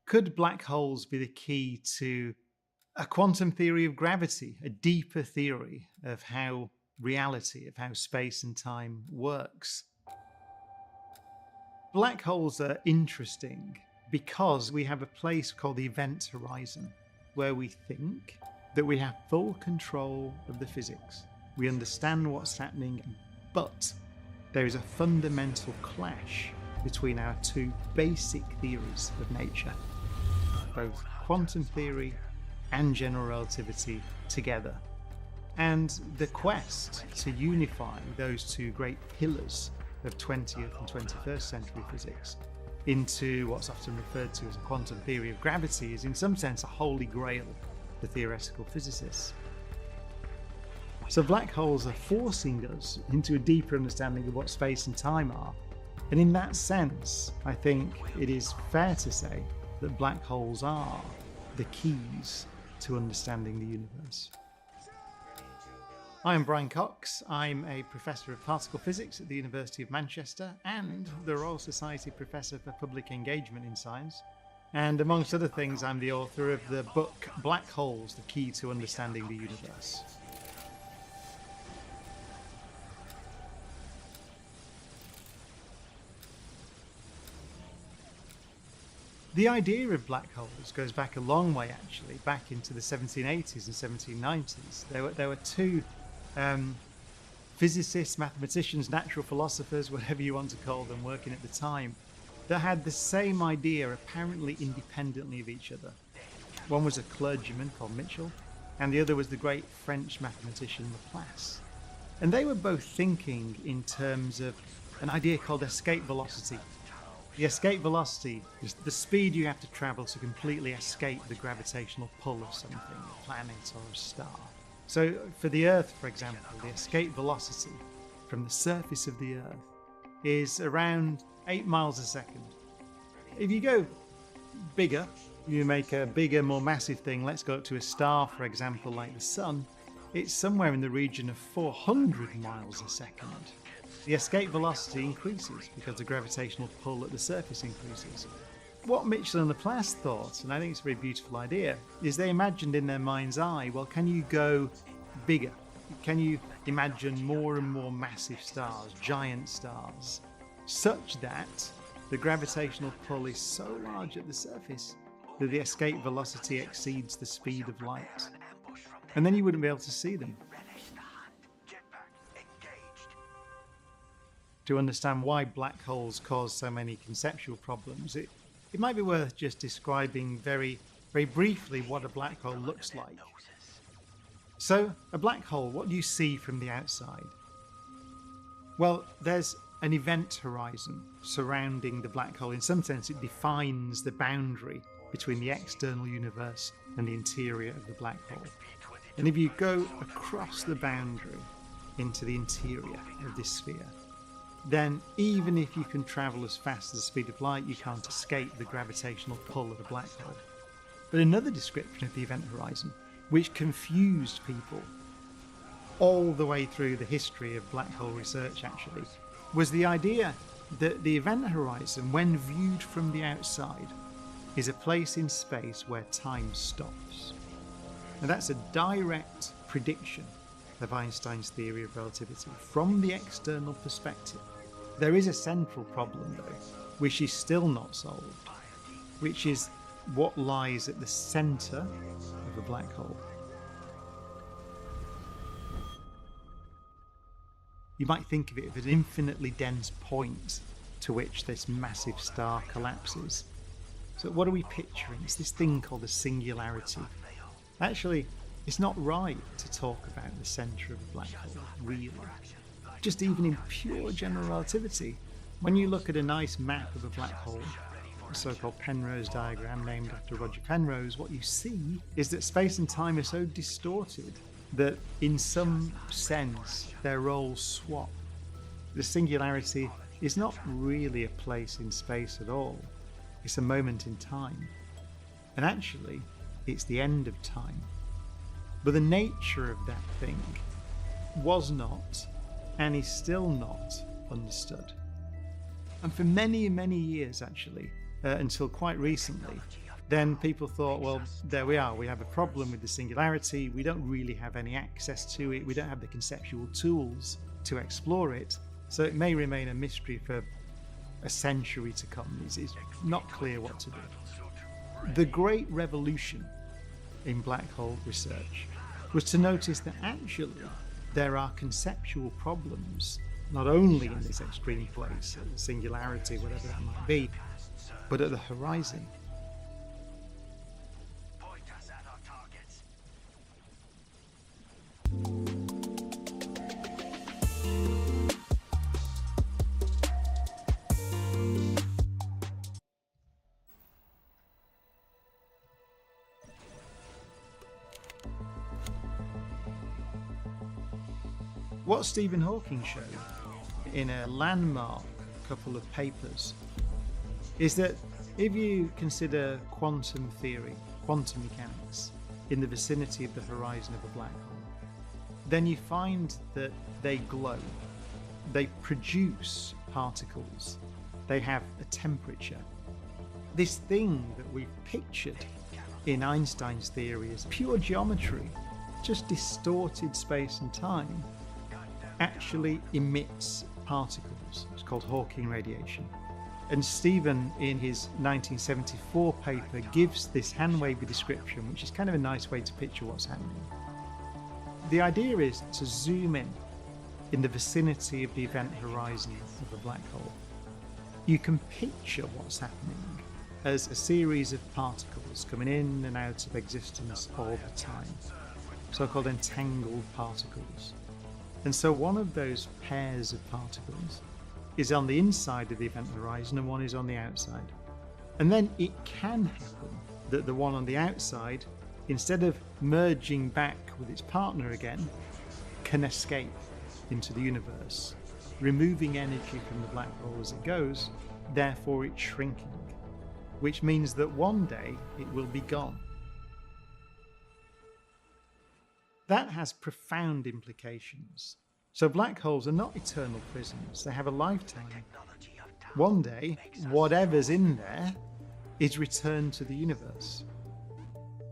Could black holes be the key to a quantum theory of gravity, a deeper theory of how reality, of how space and time works? Black holes are interesting because we have a place called the event horizon, where we think that we have full control of the physics. We understand what's happening, but there is a fundamental clash between our two basic theories of nature, both quantum theory and general relativity together. And the quest to unify those two great pillars of 20th and 21st century physics into what's often referred to as a quantum theory of gravity is in some sense a holy grail for theoretical physicists. So black holes are forcing us into a deeper understanding of what space and time are. And in that sense, I think it is fair to say that black holes are the keys to understanding the universe. I'm Brian Cox. I'm a Professor of Particle Physics at the University of Manchester and the Royal Society Professor for Public Engagement in Science. And amongst other things, I'm the author of the book Black Holes, the Key to Understanding the Universe. The idea of black holes goes back a long way, actually, back into the 1780s and 1790s. There were two physicists, mathematicians, natural philosophers, whatever you want to call them, working at the time, that had the same idea apparently independently of each other. One was a clergyman called Mitchell, and the other was the great French mathematician Laplace. And they were both thinking in terms of an idea called escape velocity. The escape velocity is the speed you have to travel to completely escape the gravitational pull of something, a planet or a star. So for the Earth, for example, the escape velocity from the surface of the Earth is around 8 miles a second. If you go bigger, you make a bigger, more massive thing, let's go up to a star, for example, like the Sun, it's somewhere in the region of 400 miles a second. The escape velocity increases because the gravitational pull at the surface increases. What Mitchell and Laplace thought, and I think it's a very beautiful idea, is they imagined in their mind's eye, well, can you go bigger? Can you imagine more and more massive stars, giant stars, such that the gravitational pull is so large at the surface that the escape velocity exceeds the speed of light? And then you wouldn't be able to see them. To understand why black holes cause so many conceptual problems, it might be worth just describing very briefly what a black hole looks like. So, a black hole, what do you see from the outside? Well, there's an event horizon surrounding the black hole. In some sense, it defines the boundary between the external universe and the interior of the black hole. And if you go across the boundary into the interior of this sphere, then even if you can travel as fast as the speed of light, you can't escape the gravitational pull of a black hole. But another description of the event horizon, which confused people all the way through the history of black hole research actually, was the idea that the event horizon, when viewed from the outside, is a place in space where time stops. And that's a direct prediction of Einstein's theory of relativity from the external perspective. There is a central problem, though, which is still not solved, which is what lies at the centre of a black hole. You might think of it as an infinitely dense point to which this massive star collapses. So what are we picturing? It's this thing called a singularity. Actually, it's not right to talk about the centre of a black hole, really. Just even in pure general relativity, when you look at a nice map of a black hole, a so-called Penrose diagram named after Roger Penrose, what you see is that space and time are so distorted that in some sense their roles swap. The singularity is not really a place in space at all. It's a moment in time. And actually, it's the end of time. But the nature of that thing was not, and is still not, understood. And for many, many years actually, until quite recently, then people thought, well, there we are. We have a problem with the singularity. We don't really have any access to it. We don't have the conceptual tools to explore it. So it may remain a mystery for a century to come. It's not clear what to do. The great revolution in black hole research was to notice that actually there are conceptual problems, not only in this extreme place, singularity, whatever that might be, but at the horizon. What Stephen Hawking showed in a landmark couple of papers is that if you consider quantum theory, quantum mechanics, in the vicinity of the horizon of a black hole, then you find that they glow, they produce particles, they have a temperature. This thing that we've pictured in Einstein's theory as pure geometry, just distorted space and time, actually emits particles. It's called Hawking radiation. And Stephen, in his 1974 paper, gives this hand-wavy description, which is kind of a nice way to picture what's happening. The idea is to zoom in the vicinity of the event horizon of a black hole. You can picture what's happening as a series of particles coming in and out of existence all the time, so-called entangled particles. And so one of those pairs of particles is on the inside of the event horizon and one is on the outside. And then it can happen that the one on the outside, instead of merging back with its partner again, can escape into the universe, removing energy from the black hole as it goes, therefore it's shrinking, which means that one day it will be gone. That has profound implications. So black holes are not eternal prisons, they have a lifetime. One day, whatever's in there is returned to the universe.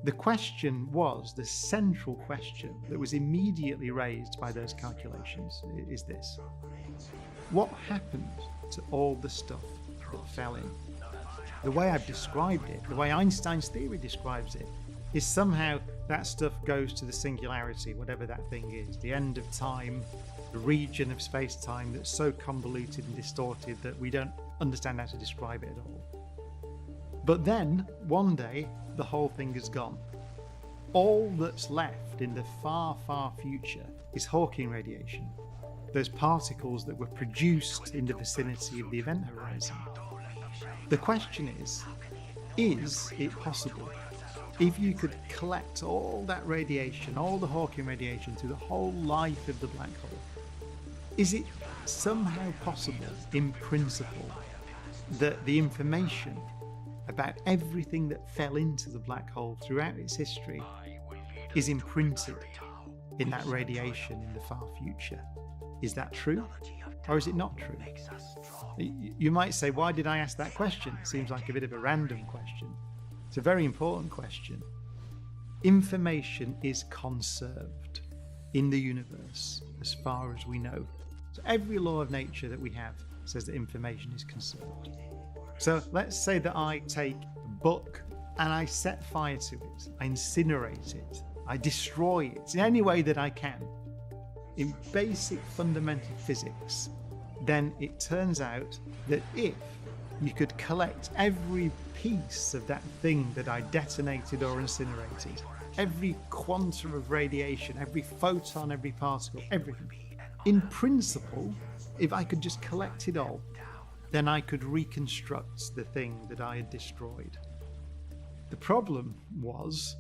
The question was, the central question that was immediately raised by those calculations is this: what happened to all the stuff that fell in? The way I've described it, the way Einstein's theory describes it, is somehow that stuff goes to the singularity, whatever that thing is, the end of time, the region of space-time that's so convoluted and distorted that we don't understand how to describe it at all. But then, one day, the whole thing is gone. All that's left in the far, far future is Hawking radiation, those particles that were produced in the vicinity of the event horizon. The question is it possible, if you could collect all that radiation, all the Hawking radiation through the whole life of the black hole, is it somehow possible, in principle, that the information about everything that fell into the black hole throughout its history is imprinted in that radiation in the far future? Is that true? Or is it not true? You might say, why did I ask that question? It seems like a bit of a random question. It's a very important question. Information is conserved in the universe as far as we know. So every law of nature that we have says that information is conserved. So let's say that I take a book and I set fire to it, I incinerate it, I destroy it in any way that I can. In basic fundamental physics, then it turns out that if you could collect every piece of that thing that I detonated or incinerated, every quantum of radiation, every photon, every particle, everything, in principle, if I could just collect it all, then I could reconstruct the thing that I had destroyed. The problem was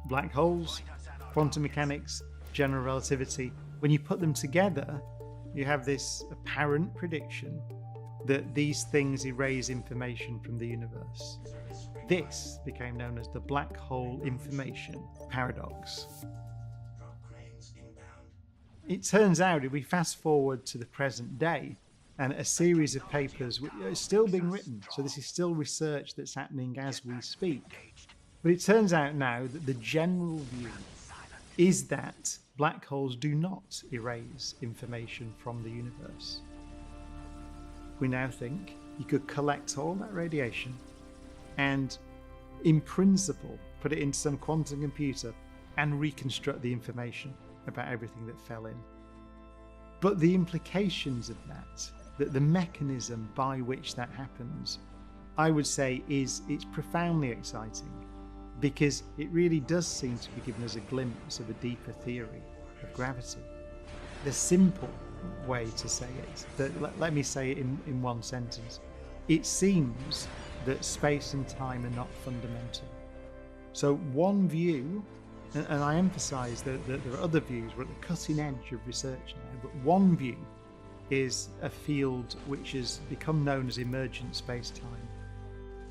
black holes, quantum mechanics, general relativity. When you put them together, you have this apparent prediction that these things erase information from the universe. This became known as the black hole information paradox. It turns out, if we fast forward to the present day, and a series of papers which are still being written. So this is still research that's happening as we speak. But it turns out now that the general view is that black holes do not erase information from the universe. We now think you could collect all that radiation and, in principle, put it into some quantum computer and reconstruct the information about everything that fell in. But the implications of that the mechanism by which that happens, I would say it's profoundly exciting, because it really does seem to be giving us a glimpse of a deeper theory of gravity. The simple way to say it, let me say it in one sentence, it seems that space and time are not fundamental. So one view, and I emphasize that there are other views, we're at the cutting edge of research now, but one view is a field which has become known as emergent space-time.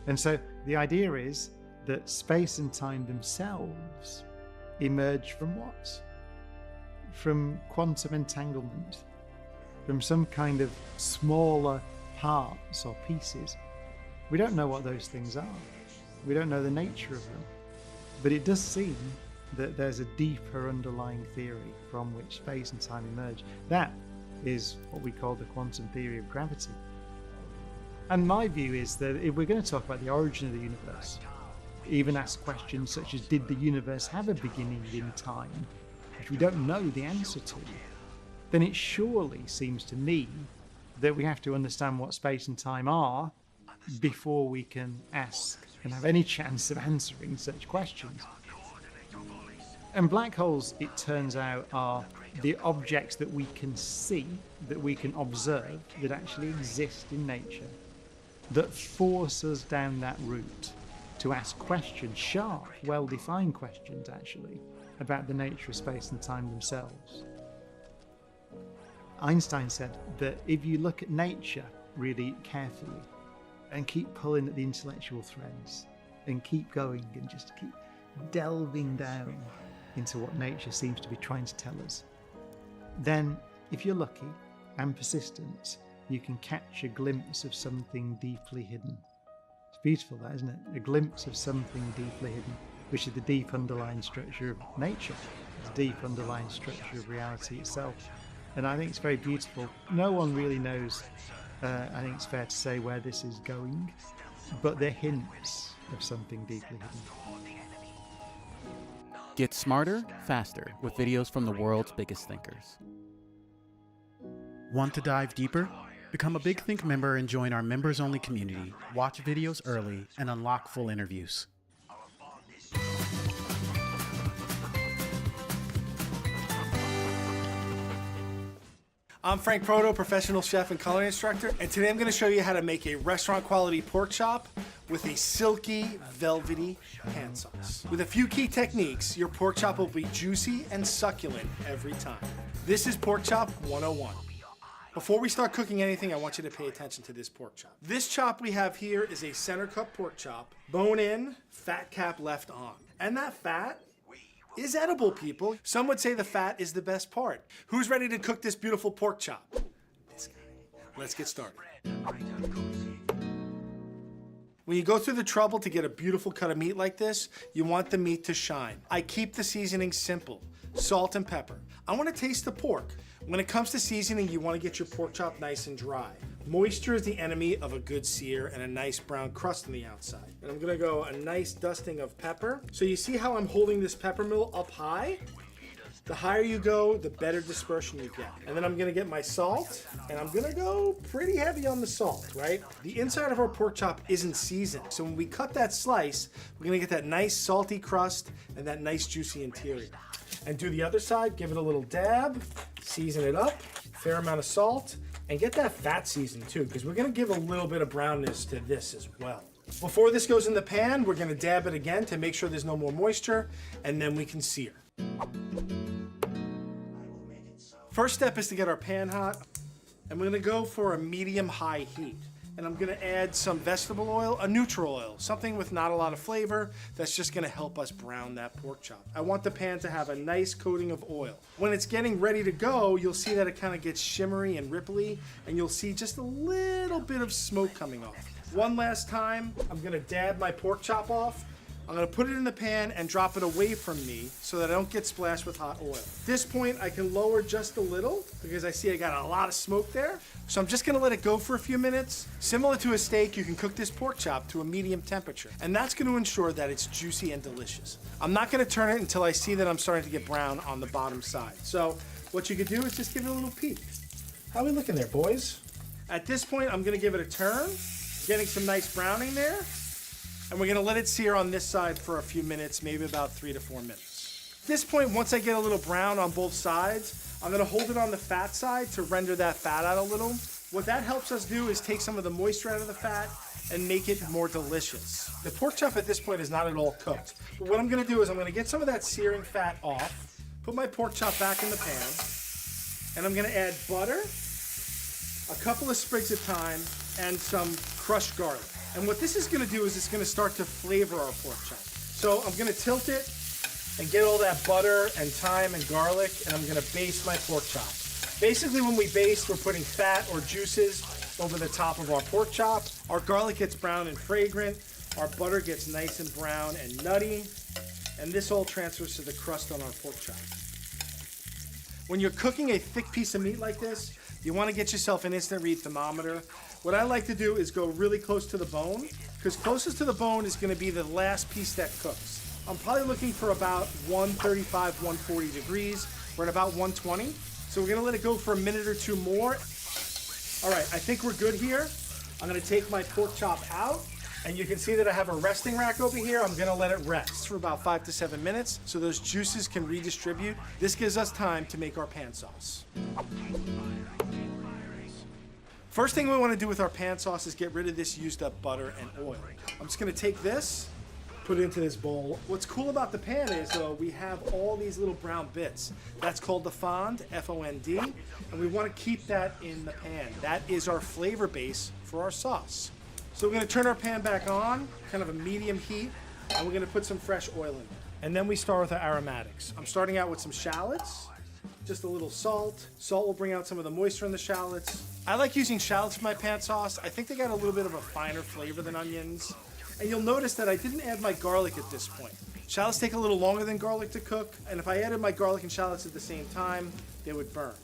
And so the idea is that space and time themselves emerge from what? From quantum entanglement, from some kind of smaller parts or pieces. We don't know what those things are. We don't know the nature of them. But it does seem that there's a deeper underlying theory from which space and time emerge. That is what we call the quantum theory of gravity. And my view is that if we're going to talk about the origin of the universe, even ask questions such as, did the universe have a beginning in time, which we don't know the answer to, then it surely seems to me that we have to understand what space and time are before we can ask and have any chance of answering such questions. And black holes, it turns out, are the objects that we can see, that we can observe, that actually exist in nature, that force us down that route to ask questions, sharp, well-defined questions actually, about the nature of space and time themselves. Einstein said that if you look at nature really carefully and keep pulling at the intellectual threads and keep going and just keep delving down into what nature seems to be trying to tell us, then if you're lucky and persistent, you can catch a glimpse of something deeply hidden. It's beautiful, that, isn't it? A glimpse of something deeply hidden, which is the deep underlying structure of nature, the deep underlying structure of reality itself. And I think it's very beautiful. No one really knows, I think it's fair to say, where this is going, but they're hints of something deeply hidden. Get smarter, faster with videos from the world's biggest thinkers. Want to dive deeper? Become a Big Think member and join our members-only community. Watch videos early and unlock full interviews. I'm Frank Proto, professional chef and culinary instructor, and today I'm going to show you how to make a restaurant-quality pork chop with a silky, velvety pan sauce. With a few key techniques, your pork chop will be juicy and succulent every time. This is Pork Chop 101. Before we start cooking anything, I want you to pay attention to this pork chop. This chop we have here is a center cut pork chop, bone in, fat cap left on. And that fat is edible, people. Some would say the fat is the best part. Who's ready to cook this beautiful pork chop? This guy. Let's get started. When you go through the trouble to get a beautiful cut of meat like this, you want the meat to shine. I keep the seasoning simple. Salt and pepper. I want to taste the pork. When it comes to seasoning, you want to get your pork chop nice and dry. Moisture is the enemy of a good sear and a nice brown crust on the outside. And I'm gonna go a nice dusting of pepper. So you see how I'm holding this pepper mill up high? The higher you go, the better dispersion you get. And then I'm gonna get my salt, and I'm gonna go pretty heavy on the salt, right? The inside of our pork chop isn't seasoned. So when we cut that slice, we're gonna get that nice salty crust and that nice juicy interior. And do the other side, give it a little dab, season it up, fair amount of salt, and get that fat seasoned too, because we're gonna give a little bit of brownness to this as well. Before this goes in the pan, we're gonna dab it again to make sure there's no more moisture, and then we can sear. First step is to get our pan hot, and we're gonna go for a medium-high heat. and I'm gonna add some vegetable oil, a neutral oil, something with not a lot of flavor that's just gonna help us brown that pork chop. I want the pan to have a nice coating of oil. When it's getting ready to go, you'll see that it kind of gets shimmery and ripply, and you'll see just a little bit of smoke coming off. One last time, I'm gonna dab my pork chop off. I'm gonna put it in the pan and drop it away from me so that I don't get splashed with hot oil. At this point, I can lower just a little because I see I got a lot of smoke there. So I'm just gonna let it go for a few minutes. Similar to a steak, you can cook this pork chop to a medium temperature, and that's gonna ensure that it's juicy and delicious. I'm not gonna turn it until I see that I'm starting to get brown on the bottom side. So what you could do is just give it a little peek. How are we looking there, boys? At this point, I'm gonna give it a turn, getting some nice browning there. And we're gonna let it sear on this side for a few minutes, maybe about 3 to 4 minutes. At this point, once I get a little brown on both sides, I'm gonna hold it on the fat side to render that fat out a little. What that helps us do is take some of the moisture out of the fat and make it more delicious. The pork chop at this point is not at all cooked. But what I'm gonna do is I'm gonna get some of that searing fat off, put my pork chop back in the pan, and I'm gonna add butter, a couple of sprigs of thyme, and some crushed garlic. And what this is gonna do is it's gonna start to flavor our pork chop. So I'm gonna tilt it and get all that butter and thyme and garlic, and I'm gonna baste my pork chop. Basically, when we baste, we're putting fat or juices over the top of our pork chop. Our garlic gets brown and fragrant, our butter gets nice and brown and nutty, and this all transfers to the crust on our pork chop. When you're cooking a thick piece of meat like this, you wanna get yourself an instant read thermometer. What I like to do is go really close to the bone, because closest to the bone is gonna be the last piece that cooks. I'm probably looking for about 135, 140 degrees. We're at about 120. So we're gonna let it go for a minute or two more. All right, I think we're good here. I'm gonna take my pork chop out, and you can see that I have a resting rack over here. I'm gonna let it rest for about 5 to 7 minutes so those juices can redistribute. This gives us time to make our pan sauce. First thing we want to do with our pan sauce is get rid of this used up butter and oil. I'm just going to take this, put it into this bowl. What's cool about the pan is, though, we have all these little brown bits. That's called the fond, F-O-N-D, and we want to keep that in the pan. That is our flavor base for our sauce. So we're going to turn our pan back on, kind of a medium heat, and we're going to put some fresh oil in there. And then we start with our aromatics. I'm starting out with some shallots, just a little salt. Salt will bring out some of the moisture in the shallots. I like using shallots for my pan sauce. I think they got a little bit of a finer flavor than onions. And you'll notice that I didn't add my garlic at this point. Shallots take a little longer than garlic to cook, and if I added my garlic and shallots at the same time, they would burn.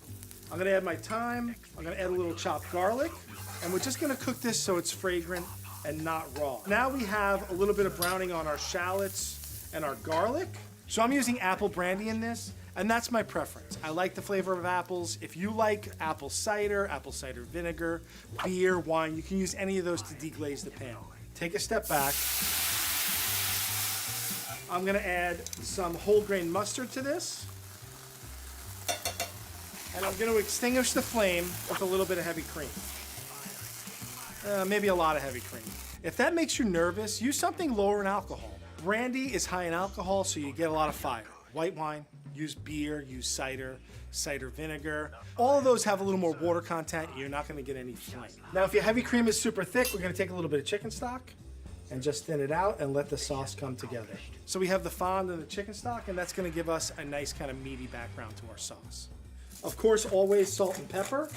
I'm gonna add my thyme, I'm gonna add a little chopped garlic, and we're just gonna cook this so it's fragrant and not raw. Now we have a little bit of browning on our shallots and our garlic. So I'm using apple brandy in this, and that's my preference. I like the flavor of apples. If you like apple cider vinegar, beer, wine, you can use any of those to deglaze the pan. Take a step back. I'm gonna add some whole grain mustard to this. And I'm gonna extinguish the flame with a little bit of heavy cream. Maybe a lot of heavy cream. If that makes you nervous, use something lower in alcohol. Brandy is high in alcohol, so you get a lot of fire. White wine, use beer, use cider vinegar. All of those have a little more water content, and you're not gonna get any flame. Now, if your heavy cream is super thick, we're gonna take a little bit of chicken stock and just thin it out and let the sauce come together. So we have the fond and the chicken stock, and that's gonna give us a nice kind of meaty background to our sauce. Of course, always salt and pepper,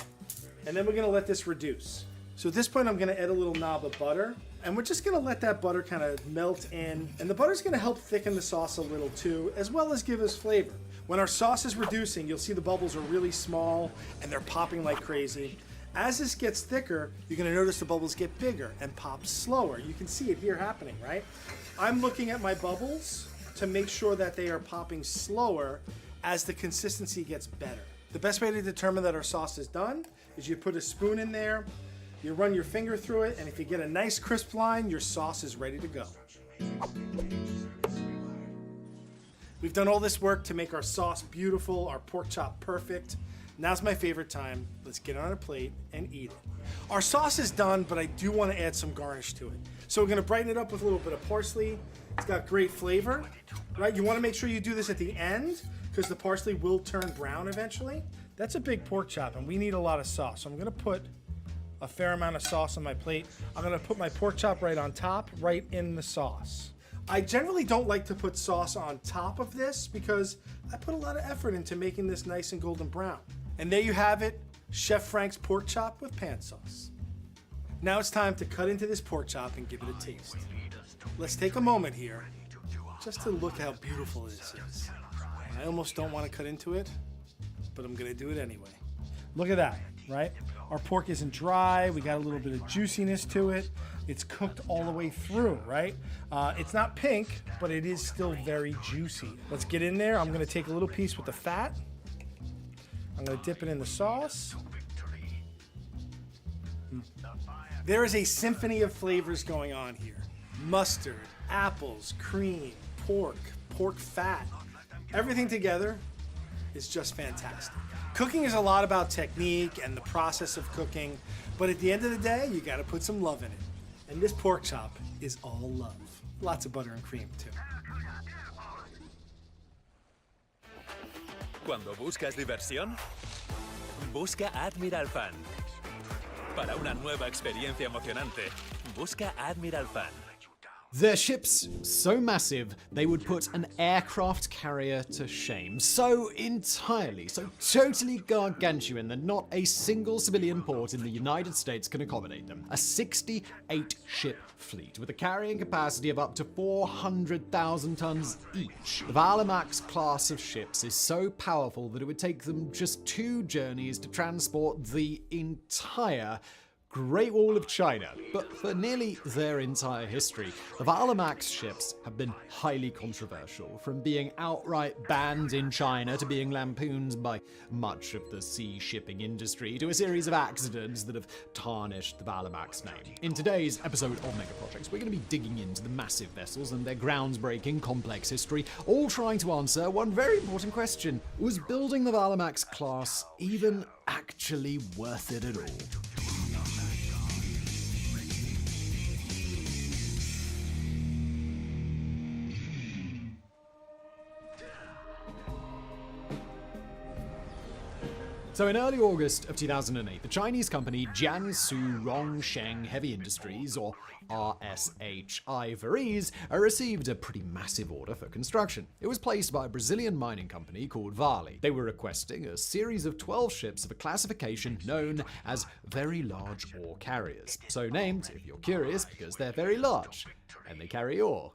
and then we're gonna let this reduce. So at this point, I'm gonna add a little knob of butter, and we're just gonna let that butter kind of melt in, and the butter's gonna help thicken the sauce a little too, as well as give us flavor. When our sauce is reducing, you'll see the bubbles are really small, and they're popping like crazy. As this gets thicker, you're gonna notice the bubbles get bigger and pop slower. You can see it here happening, right? I'm looking at my bubbles to make sure that they are popping slower as the consistency gets better. The best way to determine that our sauce is done is you put a spoon in there, you run your finger through it, and if you get a nice crisp line, your sauce is ready to go. We've done all this work to make our sauce beautiful, our pork chop perfect. Now's my favorite time. Let's get it on a plate and eat it. Our sauce is done, but I do want to add some garnish to it. So we're gonna brighten it up with a little bit of parsley. It's got great flavor, right? You wanna make sure you do this at the end because the parsley will turn brown eventually. That's a big pork chop and we need a lot of sauce. So I'm gonna put a fair amount of sauce on my plate. I'm gonna put my pork chop right on top, right in the sauce. I generally don't like to put sauce on top of this because I put a lot of effort into making this nice and golden brown. And there you have it, Chef Frank's pork chop with pan sauce. Now it's time to cut into this pork chop and give it a taste. Let's take a moment here just to look how beautiful this is. I almost don't want to cut into it, but I'm gonna do it anyway. Look at that, right? Our pork isn't dry, we got a little bit of juiciness to it. It's cooked all the way through, right? It's not pink, but it is still very juicy. Let's get in there. I'm gonna take a little piece with the fat. I'm gonna dip it in the sauce. There is a symphony of flavors going on here. Mustard, apples, cream, pork, pork fat. Everything together is just fantastic. Cooking is a lot about technique and the process of cooking, but at the end of the day, you gotta put some love in it. And this pork chop is all love. Lots of butter and cream too. Cuando buscas diversión, busca Admiral Fan. Para una nueva experiencia emocionante, busca Admiral Fan. Their ships so massive, they would put an aircraft carrier to shame. So entirely, so totally gargantuan that not a single civilian port in the United States can accommodate them. A 68-ship fleet with a carrying capacity of up to 400,000 tons each. The Valamax class of ships is so powerful that it would take them just 2 journeys to transport the entire Great Wall of China. But for nearly their entire history, the Valamax ships have been highly controversial, from being outright banned in China to being lampooned by much of the sea shipping industry to a series of accidents that have tarnished the Valamax name. In today's episode of Mega Projects, we're going to be digging into the massive vessels and their groundbreaking, complex history, all trying to answer one very important question. Was building the Valamax class even actually worth it at all? So in early August of 2008, the Chinese company Jiangsu Rongsheng Heavy Industries, or RSHI for ease, received a pretty massive order for construction. It was placed by a Brazilian mining company called Vale. They were requesting a series of 12 ships of a classification known as Very Large Ore Carriers. So named, if you're curious, because they're very large, and they carry ore.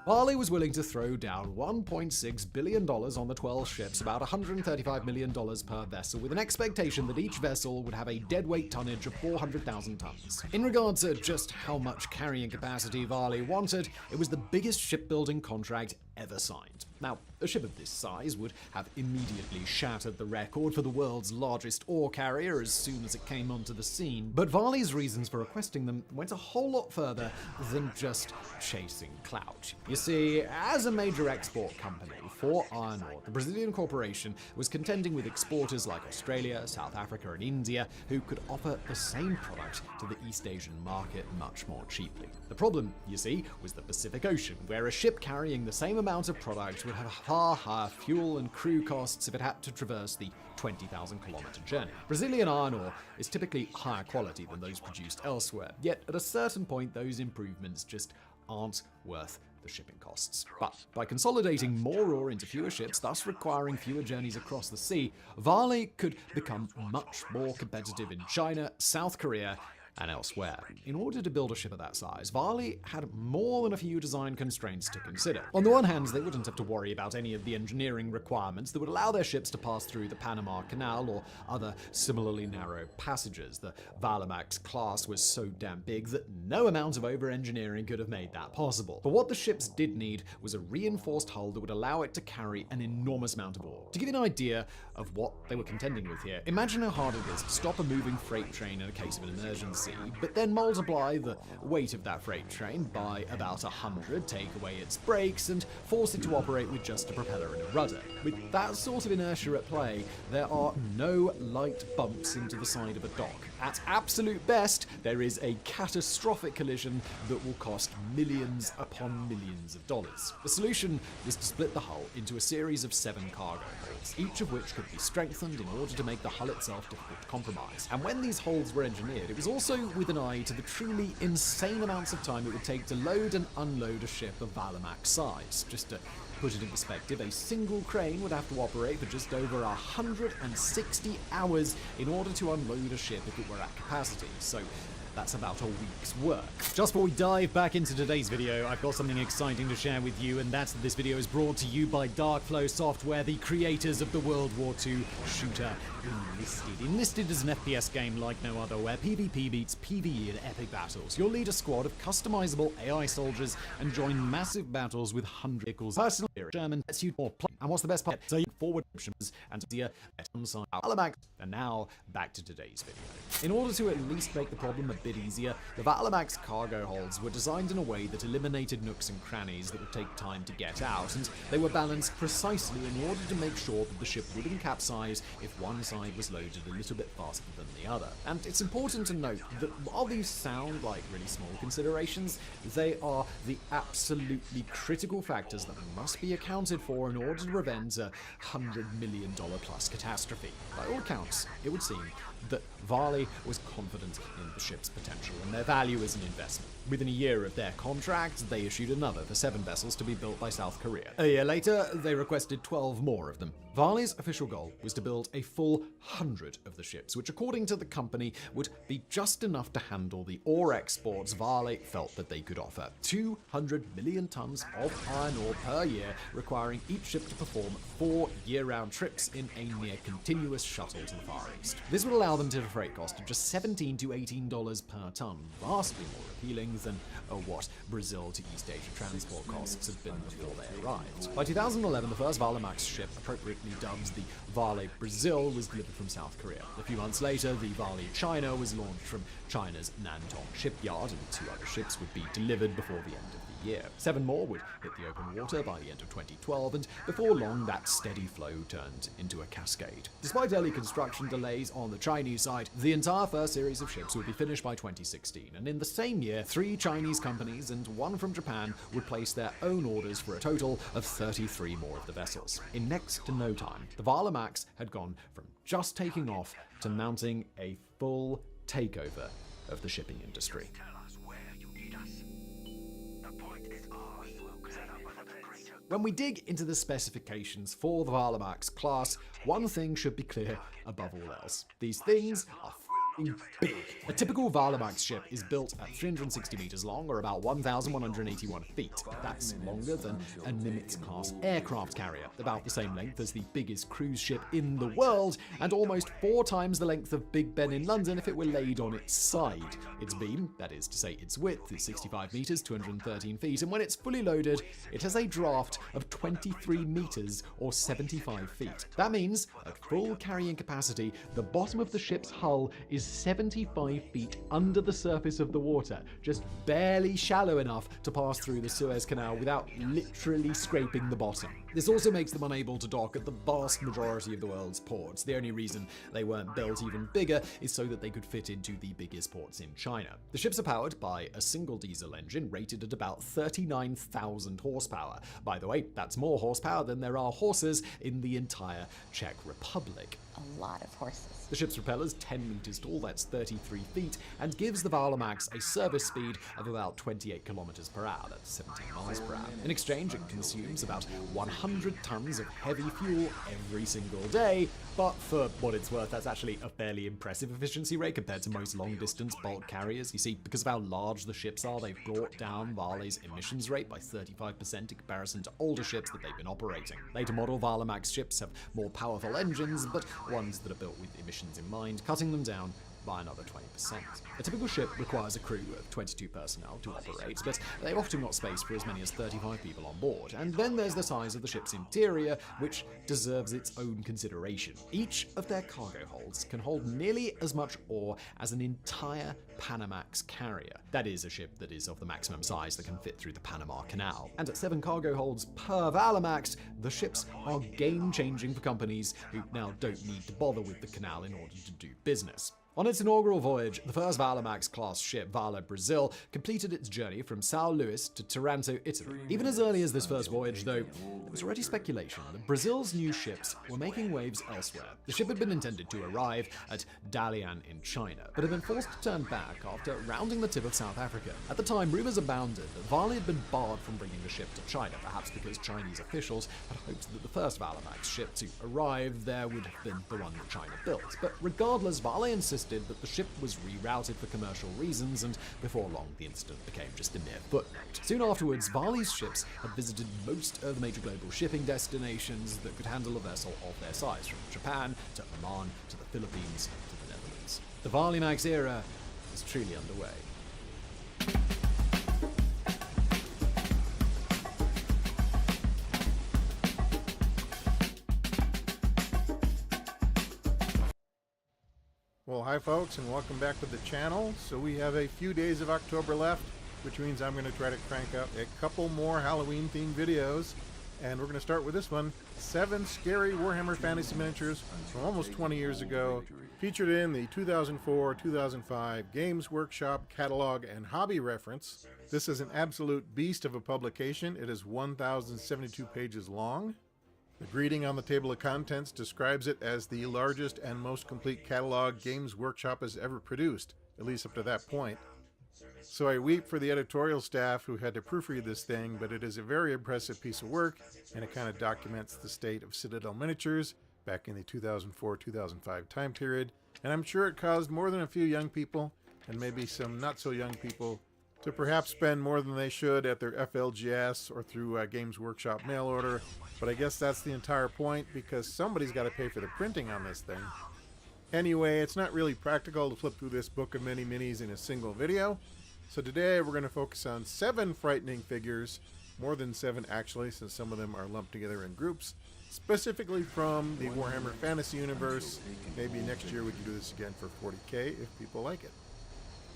Vale was willing to throw down $1.6 billion on the 12 ships, about $135 million per vessel, with an expectation that each vessel would have a deadweight tonnage of 400,000 tons. In regard to just how much carrying capacity Vale wanted, it was the biggest shipbuilding contract ever signed. Now, a ship of this size would have immediately shattered the record for the world's largest ore carrier as soon as it came onto the scene, but Vale's reasons for requesting them went a whole lot further than just chasing clout. You see, as a major export company for iron ore, the Brazilian corporation was contending with exporters like Australia, South Africa, and India, who could offer the same product to the East Asian market much more cheaply. The problem, you see, was the Pacific Ocean, where a ship carrying the same amount of product would have far higher fuel and crew costs if it had to traverse the 20,000-kilometer journey. Brazilian iron ore is typically higher quality than those produced elsewhere, yet at a certain point those improvements just aren't worth the shipping costs. But by consolidating more ore into fewer ships, thus requiring fewer journeys across the sea, Vale could become much more competitive in China, South Korea, and elsewhere. In order to build a ship of that size, Vale had more than a few design constraints to consider. On the one hand, they wouldn't have to worry about any of the engineering requirements that would allow their ships to pass through the Panama Canal or other similarly narrow passages. The Valamax class was so damn big that no amount of over-engineering could have made that possible. But what the ships did need was a reinforced hull that would allow it to carry an enormous amount of ore. To give you an idea of what they were contending with here, imagine how hard it is to stop a moving freight train in a case of an emergency. sea, but then multiply the weight of that freight train by about 100, take away its brakes, and force it to operate with just a propeller and a rudder. With that sort of inertia at play, there are no light bumps into the side of a dock. At absolute best, there is a catastrophic collision that will cost millions upon millions of dollars. The solution was to split the hull into a series of 7 cargo holds, each of which could be strengthened in order to make the hull itself difficult to compromise. And when these holds were engineered, it was also with an eye to the truly insane amounts of time it would take to load and unload a ship of Valamax size. Just to put it in perspective, a single crane would have to operate for just over 160 hours in order to unload a ship if it were at capacity. So that's about a week's work. Just before we dive back into today's video, I've got something exciting to share with you, and that's that this video is brought to you by Darkflow Software, the creators of the World War II shooter Enlisted. Enlisted is an FPS game like no other, where PvP beats PvE in epic battles. You'll lead a squad of customizable AI soldiers and join massive battles with 100 vehicles. Personally, German lets you more play. And what's the best part? So you forward options and easier on side. Valamax. And now back to today's video. In order to at least make the problem a bit easier, the Valamax cargo holds were designed in a way that eliminated nooks and crannies that would take time to get out, and they were balanced precisely in order to make sure that the ship wouldn't capsize if one side was loaded a little bit faster than the other. And it's important to note that while these sound like really small considerations, they are the absolutely critical factors that must be accounted for in order to prevent a $100 million plus catastrophe. By all accounts, it would seem that Varley was confident in the ship's potential and their value as an investment. Within a year of their contract, they issued another for 7 vessels to be built by South Korea. A year later, they requested 12 more of them. Varley's official goal was to build a full 100 of the ships, which according to the company would be just enough to handle the ore exports Varley felt that they could offer. 200 million tons of iron ore per year, requiring each ship to perform 4 year-round trips in a near continuous shuttle to the Far East. This would allow them to have a freight cost of just $17 to $18 per ton, vastly more appealing than what Brazil to East Asia transport costs had been before they arrived. By 2011, the first Valamax ship, appropriately dubbed the Vale Brazil, was delivered from South Korea. A few months later, the Vale China was launched from China's Nantong shipyard, and 2 other ships would be delivered before the end of the year. 7 more would hit the open water by the end of 2012, and before long, that steady flow turned into a cascade. Despite early construction delays on the Chinese side, the entire first series of ships would be finished by 2016, and in the same year, 3 Chinese companies and 1 from Japan would place their own orders for a total of 33 more of the vessels. In next to no time, the Valamax had gone from just taking off to mounting a full takeover of the shipping industry. When we dig into the specifications for the Valamax class, one thing should be clear above all else. These things are big. A typical Valamax ship is built at 360 meters long, or about 1,181 feet. That's longer than a Nimitz-class aircraft carrier, about the same length as the biggest cruise ship in the world, and almost 4 times the length of Big Ben in London if it were laid on its side. Its beam, that is to say its width, is 65 meters, 213 feet, and when it's fully loaded, it has a draft of 23 meters, or 75 feet. That means, at full carrying capacity, the bottom of the ship's hull is 75 feet under the surface of the water, just barely shallow enough to pass through the Suez Canal without literally scraping the bottom. This also makes them unable to dock at the vast majority of the world's ports. The only reason they weren't built even bigger is so that they could fit into the biggest ports in China. The ships are powered by a single diesel engine rated at about 39,000 horsepower. By the way, that's more horsepower than there are horses in the entire Czech Republic. A lot of horses. The ship's propeller is 10 meters tall, that's 33 feet, and gives the Valamax a service speed of about 28 kilometers per hour, that's 17 miles per hour. In exchange, it consumes about 100 tons of heavy fuel every single day, but for what it's worth, that's actually a fairly impressive efficiency rate compared to most long-distance bulk carriers. You see, because of how large the ships are, they've brought down Vale's emissions rate by 35% in comparison to older ships that they've been operating. Later model Valamax ships have more powerful engines, but ones that are built with emissions in mind, cutting them down by another 20%. A typical ship requires a crew of 22 personnel to operate, but they've often got space for as many as 35 people on board. And then there's the size of the ship's interior, which deserves its own consideration. Each of their cargo holds can hold nearly as much ore as an entire Panamax carrier. That is, a ship that is of the maximum size that can fit through the Panama Canal. And at 7 cargo holds per Valamax, the ships are game-changing for companies who now don't need to bother with the canal in order to do business. On its inaugural voyage, the first Valamax-class ship, Vale Brazil, completed its journey from São Luís to Taranto, Italy. Even as early as this first voyage, though, there was already speculation that Brazil's new ships were making waves elsewhere. The ship had been intended to arrive at Dalian in China, but had been forced to turn back after rounding the tip of South Africa. At the time, rumors abounded that Vale had been barred from bringing the ship to China, perhaps because Chinese officials had hoped that the first Valamax ship to arrive there would have been the one that China built. But regardless, Vale insisted that the ship was rerouted for commercial reasons, and before long the incident became just a mere footnote. Soon afterwards, Vale's ships had visited most of the major global shipping destinations that could handle a vessel of their size, from Japan to Oman to the Philippines to the Netherlands. The Valemax era is truly underway. Well, hi folks, and welcome back to the channel. So we have a few days of October left, which means I'm going to try to crank out a couple more Halloween themed videos. And we're going to start with this one, 7 scary Warhammer Fantasy miniatures from almost 20 years ago, featured in the 2004-2005 Games Workshop catalog and hobby reference. This is an absolute beast of a publication. It is 1,072 pages long. The greeting on the table of contents describes it as the largest and most complete catalog Games Workshop has ever produced, at least up to that point. So I weep for the editorial staff who had to proofread this thing, but it is a very impressive piece of work, and it kind of documents the state of Citadel miniatures back in the 2004-2005 time period, and I'm sure it caused more than a few young people, and maybe some not so young people, to perhaps spend more than they should at their FLGS or through Games Workshop mail order, but I guess that's the entire point, because somebody's got to pay for the printing on this thing. Anyway, it's not really practical to flip through this book of many minis in a single video, so today we're going to focus on 7 frightening figures, more than 7 actually, since some of them are lumped together in groups, specifically from the Warhammer Fantasy universe. Maybe next year we can do this again for 40k if people like it.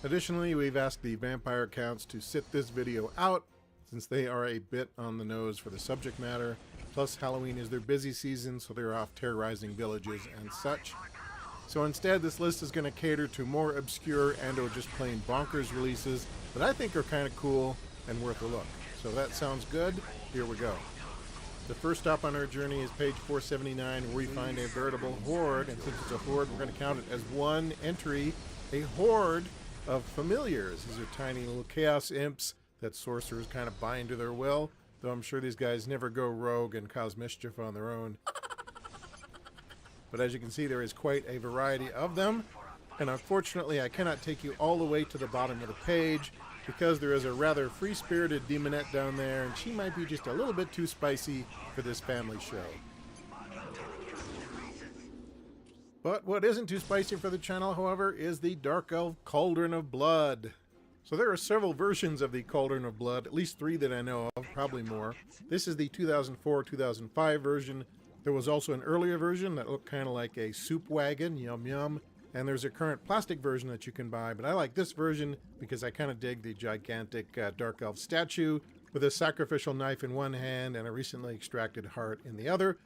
Additionally, we've asked the vampire accounts to sit this video out, since they are a bit on the nose for the subject matter. Plus, Halloween is their busy season, so they're off terrorizing villages and such. So instead, this list is going to cater to more obscure and or just plain bonkers releases that I think are kind of cool and worth a look. So that sounds good. Here we go. The first stop on our journey is page 479, where we find a veritable horde, and since it's a horde, we're going to count it as one entry, a horde of familiars. These are tiny little chaos imps that sorcerers kind of bind to their will, though I'm sure these guys never go rogue and cause mischief on their own. But as you can see, there is quite a variety of them, and unfortunately I cannot take you all the way to the bottom of the page because there is a rather free-spirited demonette down there, and she might be just a little bit too spicy for this family show. But what isn't too spicy for the channel, however, is the Dark Elf Cauldron of Blood. So there are several versions of the Cauldron of Blood, at least 3 that I know of, probably more. This is the 2004-2005 version. There was also an earlier version that looked kind of like a soup wagon, yum yum. And there's a current plastic version that you can buy, but I like this version because I kind of dig the gigantic Dark Elf statue with a sacrificial knife in one hand and a recently extracted heart in the other.